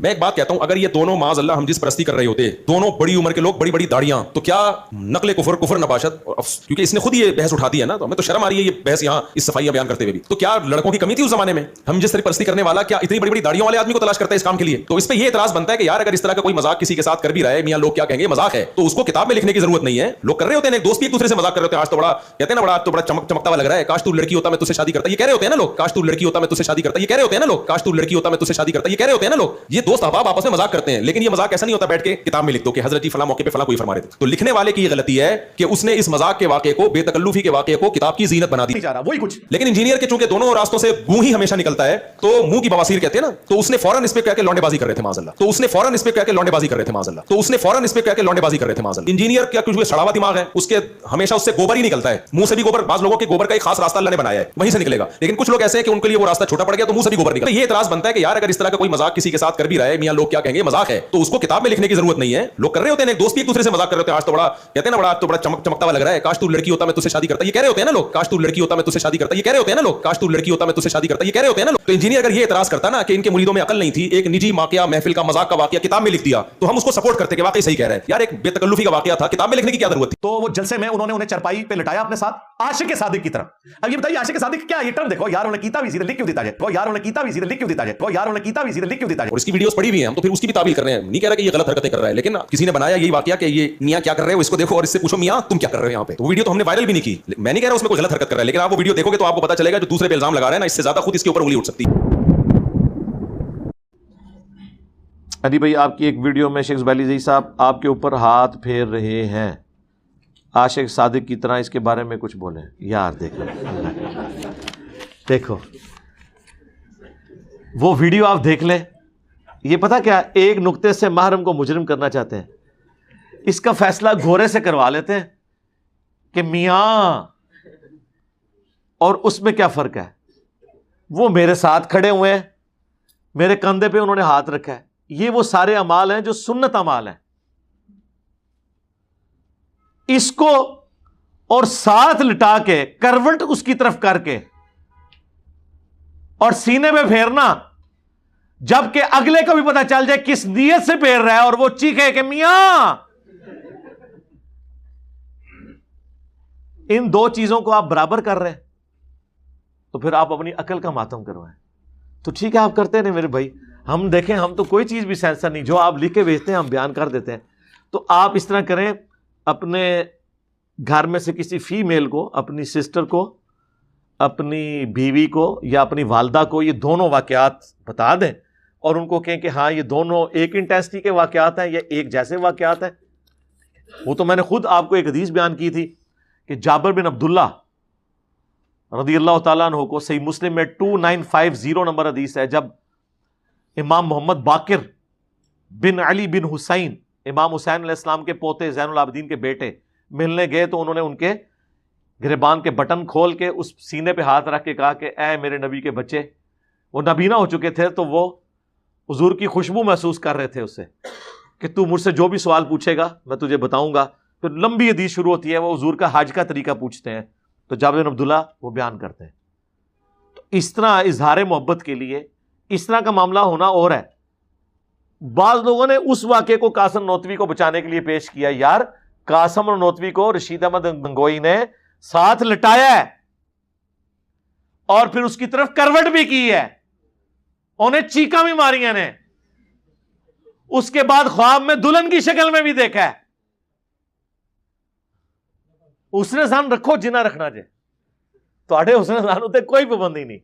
میں ایک بات کہتا ہوں, اگر یہ دونوں معاذ اللہ ہم جس پرستی کر رہے ہوتے دونوں بڑی عمر کے لوگ, بڑی بڑی داڑیاں, تو کیا نقل کفر کفر نباشت, کیونکہ اس نے خود یہ بحث اٹھا دی ہے نا, تو ہمیں تو شرم آ رہی ہے یہ بحث یہاں اس صفائیاں بیان کرتے ہوئے بھی. تو کیا لڑکوں کی کمی تھی اس زمانے میں؟ ہم جس طرح پرستی کرنے والا کیا اتنی بڑی بڑی داڑیوں والے آدمی کو تلاش کرتا ہے اس کام کے لیے؟ تو اس پہ یہ اعتراض بنتا ہے کہ یار اگر اس طرح کا کوئی مذاق کسی کے ساتھ کر بھی رہا ہے, میاں لوگ کیا کہیں گے مذاق ہے, تو اس کو کتاب میں لکھنے کی ضرورت نہیں ہے. لوگ کر رہے ہوتے ہیں, ایک دوست بھی ایک دوسرے سے مذاق کر رہے ہوتے ہیں, آج تو بڑا کہتے ہیں نا, بڑا تو بڑا چمکتا ہوا لگ رہا ہے, کاش تو لڑکی ہوتا میں تجھ سے شادی کرتا, یہ کہہ رہے ہوتے ہیں نا لوگ, کاش تو لڑکی ہوتا میں تجھ سے شادی کرتا, یہ کہہ رہے ہوتے ہیں نا لوگ, کاش تو لڑکی ہوتا میں تجھ سے شادی کرتا, یہ کہہ رہے ہوتے ہیں نا لوگ. یہ دوست احباب آپس میں مذاق کرتے ہیں, لیکن یہ مذاق ایسا نہیں ہوتا بیٹھ کے کتاب میں لکھ دو کہ حضرت جی فلاں موقع پہ فلاں کوئی فرما رہے تھے. تو لکھنے والے کی یہ غلطی ہے کہ اس نے اس مذاق کے واقعے کو, بے تکلفی کے واقعے کو کتاب کی زینت بنا دی. وہی کچھ. لیکن انجینئر کے چونکہ دونوں راستوں سے منہ ہی ہمیشہ نکلتا ہے, تو منہ کی بواسیر کہتے ہیں نا, تو اس نے فوراً اس پہ کہہ کے لونڈے بازی کر رہے تھے معاذ اللہ, تو اس نے فوراً اس پہ کہہ کے لونڈے بازی کر رہے تھے معاذ اللہ, تو اس نے فوراً اس پہ کہہ کے لونڈے بازی کر رہے تھے معاذ اللہ. انجینئر کیا کچھ سڑا ہوا دماغ ہے, اس کے ہمیشہ اس سے گوبر ہی نکلتا ہے, منہ سے بھی گوبر. بعض لوگوں کے گوبر کا ایک خاص راستہ اللہ نے بنایا ہے, وہیں سے نکلے گا. لیکن کچھ لوگ ایسے ہیں کہ ان کے لیے وہ راستہ چھوٹا پڑ گیا, تو منہ سے بھی گوبر نکلتا ہے. یہ اعتراض بنتا ہے کہ یار اگر اس طرح کا کوئی مذاق کسی کے ساتھ کر بھی رہا ہے, میاں لوگ کیا کہیں گے مذاق ہے, تو اس کو کتاب میں لکھنے کی ضرورت نہیں ہے. لوگ کر رہے ہوتے ہیں, ایک دوست بھی ایک دوسرے سے مذاق کر رہے ہوتے ہیں, آج تو بڑا کہتے ہیں نا, بڑا تو بڑا چمکتا ہوا لگ رہا ہے, کاش تو لڑکی ہوتا میں تجھ سے شادی کرتا, یہ کہہ رہے ہوتے ہیں نا لوگ, کاش تو لڑکی ہوتا میں تجھ سے شادی کرتا, یہ کہہ رہے ہوتے ہیں نا لوگ, کاش تو لڑکی ہوتا میں تجھ سے شادی کرتا, یہ کہہ رہے ہوتے ہیں نا لوگ. تو انجینئر اگر یہ اعتراض کرتا نا کہ ان کے مریدوں میں عقل نہیں تھی, ایک نجی واقعہ محفل کا مذاق کا واقعہ کتاب میں لکھ دیا, تو ہم اس کو سپورٹ کرتے کہ واقعی صحیح کہہ رہے ہیں یار, ایک بے تکلفی کا واقعہ تھا, کتاب میں لکھنے کی کیا ضرورت تھی. تو وہ جلسے میں انہوں نے انہیں چرپائی پہ لٹایا اپنے ساتھ عاشق صادق کی طرح. اب یہ بتائیے عاشق صادق کیا, یہ ٹرم دیکھو یار, انہوں نے کیتا بھی سیدھے لکھ کیوں دیتا ہے, وہ یار انہوں نے کیتا بھی سیدھے لکھ کیوں دیتا ہے, وہ یار انہوں نے کیتا بھی سیدھے لکھ کیوں دیتا ہے. اور اس کی ویڈیوز پڑی ہوئی ہیں, ہم تو پھر اس کی بھی تعبیر کر رہے ہیں, نہیں کہہ رہے کہ یہ غلط حرکتیں کر رہا ہے, لیکن کسی نے بنایا یہی واقعہ کہ یہ میاں کیا کر رہے ہو, اس کو دیکھو اور اس سے پوچھو میاں تم کیا کر رہے ہو یہاں پہ. تو ویڈیو تو ہم نے وائرل بھی نہیں کی, میں نہیں کہہ رہا اس میں کوئی غلط حرکت کر رہا ہے, لیکن آپ وہ ویڈیو دیکھو گے تو آپ کو پتہ چلے گا جو دوسرے پہ الزام لگا رہے ہیں نا, اس سے زیادہ خود اس کے اوپر انگلی اٹھ سکتی ہے. علی بھائی آپ کی ایک ویڈیو میں شیخ زبیلی زئی صاحب آپ کے اوپر ہاتھ پھیر رہے ہیں عاشق صادق کی طرح, اس کے بارے میں کچھ بولیں یار. دیکھو وہ ویڈیو آپ دیکھ لیں, یہ پتہ کیا, ایک نقطے سے محرم کو مجرم کرنا چاہتے ہیں, اس کا فیصلہ گھوڑے سے کروا لیتے ہیں کہ میاں, اور اس میں کیا فرق ہے. وہ میرے ساتھ کھڑے ہوئے ہیں, میرے کندھے پہ انہوں نے ہاتھ رکھا ہے, یہ وہ سارے اعمال ہیں جو سنت اعمال ہیں. اس کو اور ساتھ لٹا کے کروٹ اس کی طرف کر کے اور سینے میں پھیرنا, جبکہ اگلے کو بھی پتا چل جائے کس نیت سے پھیر رہا ہے, اور وہ چیخے کہ میاں. ان دو چیزوں کو آپ برابر کر رہے ہیں, تو پھر آپ اپنی عقل کا ماتم کروائیں. تو ٹھیک ہے آپ کرتے نہیں میرے بھائی, ہم دیکھیں, ہم تو کوئی چیز بھی سینسر نہیں, جو آپ لکھ کے بھیجتے ہیں ہم بیان کر دیتے ہیں. تو آپ اس طرح کریں, اپنے گھر میں سے کسی فیمیل کو, اپنی سسٹر کو, اپنی بیوی کو یا اپنی والدہ کو یہ دونوں واقعات بتا دیں, اور ان کو کہیں کہ ہاں یہ دونوں ایک انٹینسٹی کے واقعات ہیں یا ایک جیسے واقعات ہیں. وہ تو میں نے خود آپ کو ایک حدیث بیان کی تھی کہ جابر بن عبداللہ رضی اللہ تعالیٰ عنہ کو, صحیح مسلم میں 2950 نمبر حدیث ہے, جب امام محمد باقر بن علی بن حسین, امام حسین علیہ السلام کے پوتے, زین العابدین کے بیٹے, ملنے گئے, تو انہوں نے ان کے گریبان کے بٹن کھول کے اس سینے پہ ہاتھ رکھ کے کہا کہ اے میرے نبی کے بچے. وہ نبینا ہو چکے تھے, تو وہ حضور کی خوشبو محسوس کر رہے تھے اس سے, کہ تو مجھ سے جو بھی سوال پوچھے گا میں تجھے بتاؤں گا. پھر لمبی حدیث شروع ہوتی ہے, وہ حضور کا حج کا طریقہ پوچھتے ہیں, تو جابر بن عبداللہ وہ بیان کرتے ہیں. تو اس طرح اظہار محبت کے لیے اس طرح کا معاملہ ہونا اور ہے. بعض لوگوں نے اس واقعے کو قاسم نوتوی کو بچانے کے لیے پیش کیا, یار قاسم نوتوی کو رشید احمد گنگوئی نے ساتھ لٹایا ہے اور پھر اس کی طرف کروٹ بھی کی ہے, انہیں چیکاں بھی ماری نے, اس کے بعد خواب میں دلہن کی شکل میں بھی دیکھا ہے. اس نے سان رکھو جنہ رکھنا جے, تو حسن سان ہوتے کوئی پابندی نہیں.